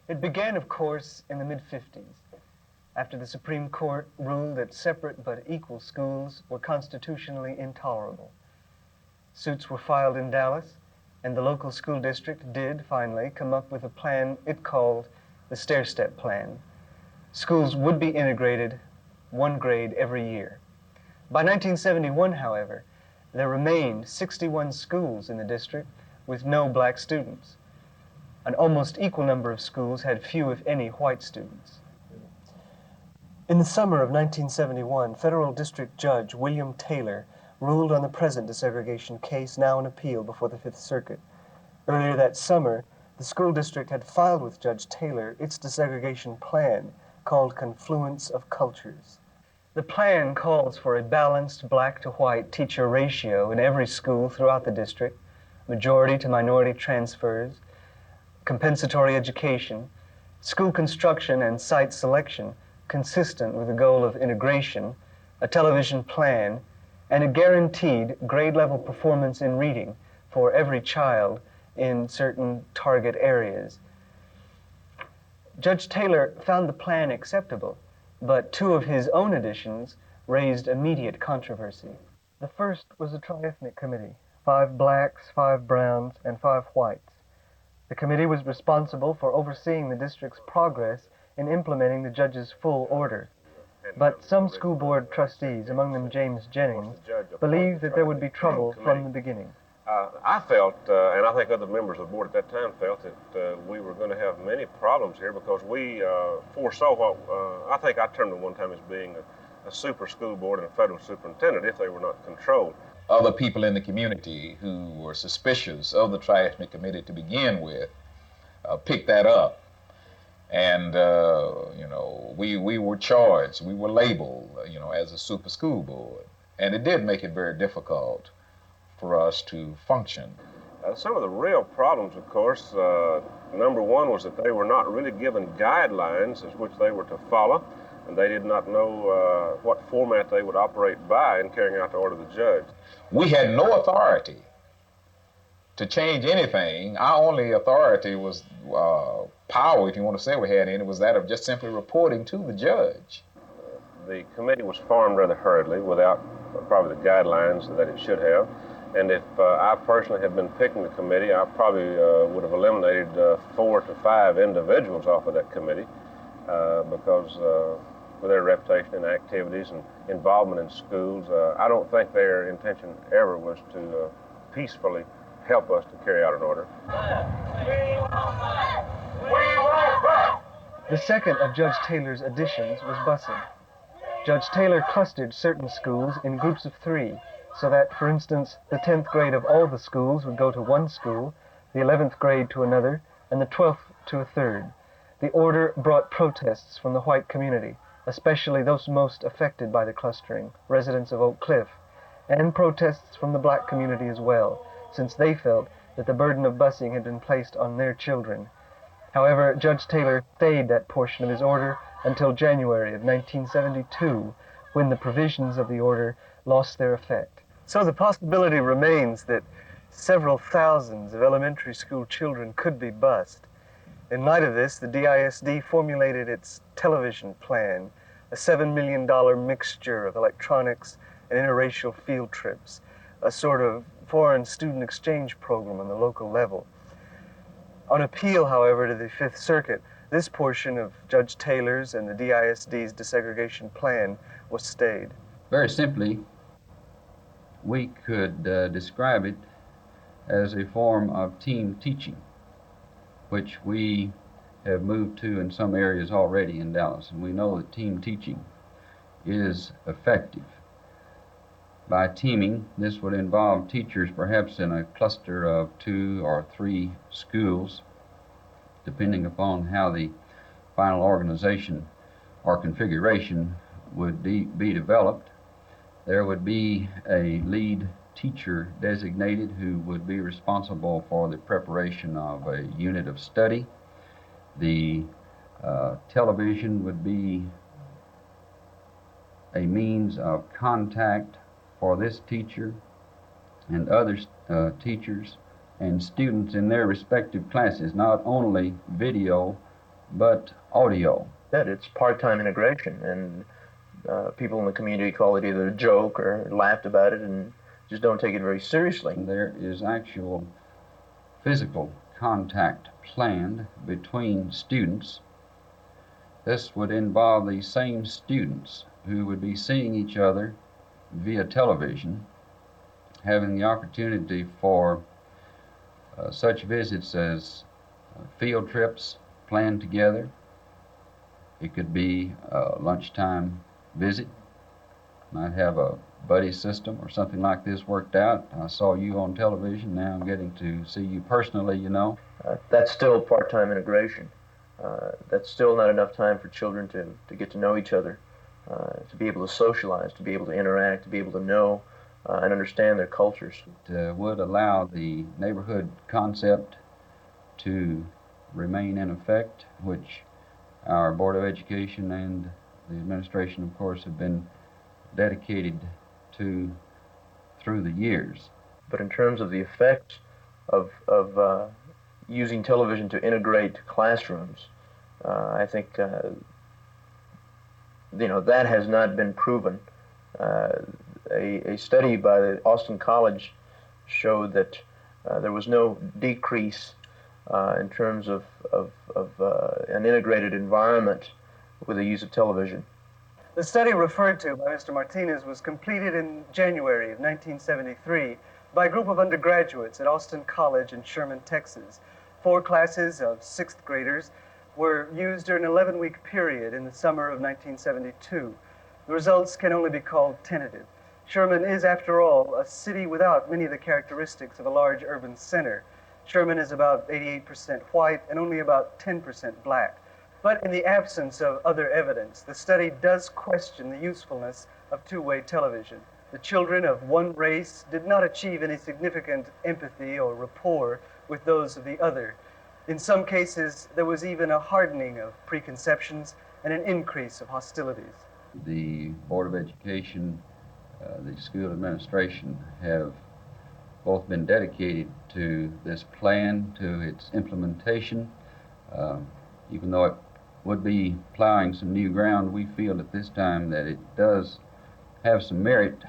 It began, of course, in the mid-50s, after the Supreme Court ruled that separate but equal schools were constitutionally intolerable. Suits were filed in Dallas, and the local school district did, finally, come up with a plan it called the stair-step plan. Schools would be integrated one grade every year. By 1971, however, there remained 61 schools in the district with no black students. An almost equal number of schools had few, if any, white students. In the summer of 1971, Federal District Judge William Taylor ruled on the present desegregation case, now in appeal before the Fifth Circuit. Earlier that summer, the school district had filed with Judge Taylor its desegregation plan, called Confluence of Cultures. The plan calls for a balanced black-to-white teacher ratio in every school throughout the district, majority-to-minority transfers, compensatory education, school construction and site selection consistent with the goal of integration, a television plan, and a guaranteed grade-level performance in reading for every child in certain target areas. Judge Taylor found the plan acceptable, but two of his own additions raised immediate controversy. The first was a tri-ethnic committee, 5 blacks, 5 browns, and 5 whites. The committee was responsible for overseeing the district's progress in implementing the judge's full order. But some school board trustees, among them James Jennings, believed that there would be trouble from the beginning. I felt, and I think other members of the board at that time felt, that we were going to have many problems here because we foresaw what, I think I termed it one time as being a super school board and a federal superintendent if they were not controlled. Other people in the community who were suspicious of the tri-ethnic committee to begin with picked that up. And, we were charged, we were labeled, as a super school board. And it did make it very difficult for us to function. Some of the real problems, of course, number one was that they were not really given guidelines as which they were to follow, and they did not know what format they would operate by in carrying out the order of the judge. We had no authority to change anything. Our only authority was power, if you want to say we had any, was that of just simply reporting to the judge. The committee was formed rather hurriedly without probably the guidelines that it should have. And if I personally had been picking the committee, I probably would have eliminated 4 to 5 individuals off of that committee because with their reputation and activities and involvement in schools, I don't think their intention ever was to peacefully help us to carry out an order. The second of Judge Taylor's additions was busing. Judge Taylor clustered certain schools in groups of 3, so that, for instance, the 10th grade of all the schools would go to one school, the 11th grade to another, and the 12th to a third. The order brought protests from the white community, especially those most affected by the clustering, residents of Oak Cliff, and protests from the black community as well, since they felt that the burden of busing had been placed on their children. However, Judge Taylor stayed that portion of his order until January of 1972, when the provisions of the order lost their effect. So the possibility remains that several thousands of elementary school children could be bused. In light of this, the DISD formulated its television plan, a $7 million mixture of electronics and interracial field trips, a sort of foreign student exchange program on the local level. On appeal, however, to the Fifth Circuit, this portion of Judge Taylor's and the DISD's desegregation plan was stayed. Very simply, we could describe it as a form of team teaching, which we have moved to in some areas already in Dallas, and we know that team teaching is effective. By teaming, this would involve teachers perhaps in a cluster of 2 or 3 schools, depending upon how the final organization or configuration would be developed. There would be a lead teacher designated who would be responsible for the preparation of a unit of study. The television would be a means of contact for this teacher and other teachers and students in their respective classes, not only video but audio. That it's part-time integration, and people in the community call it either a joke or laughed about it and just don't take it very seriously. There is actual physical contact planned between students. This would involve the same students who would be seeing each other via television, having the opportunity for such visits as field trips planned together. It could be a lunchtime visit, might have a buddy system or something like this worked out. I saw you on television, now I'm getting to see you personally, you know. That's still part-time integration. That's still not enough time for children to get to know each other, to be able to socialize, to be able to interact, to be able to know and understand their cultures. It would allow the neighborhood concept to remain in effect, which our Board of Education and the administration, of course, have been dedicated to through the years. But in terms of the effect of using television to integrate classrooms, I think that has not been proven. A study by the Austin College showed that there was no decrease in terms of an integrated environment with the use of television. The study referred to by Mr. Martinez was completed in January of 1973 by a group of undergraduates at Austin College in Sherman, Texas. 4 classes of 6th graders were used during an 11-week period in the summer of 1972. The results can only be called tentative. Sherman is, after all, a city without many of the characteristics of a large urban center. Sherman is about 88% white and only about 10% black. But in the absence of other evidence, the study does question the usefulness of two-way television. The children of one race did not achieve any significant empathy or rapport with those of the other. In some cases, there was even a hardening of preconceptions and an increase of hostilities. The Board of Education, the school administration have both been dedicated to this plan, to its implementation. Even though it would be plowing some new ground, we feel at this time that it does have some merit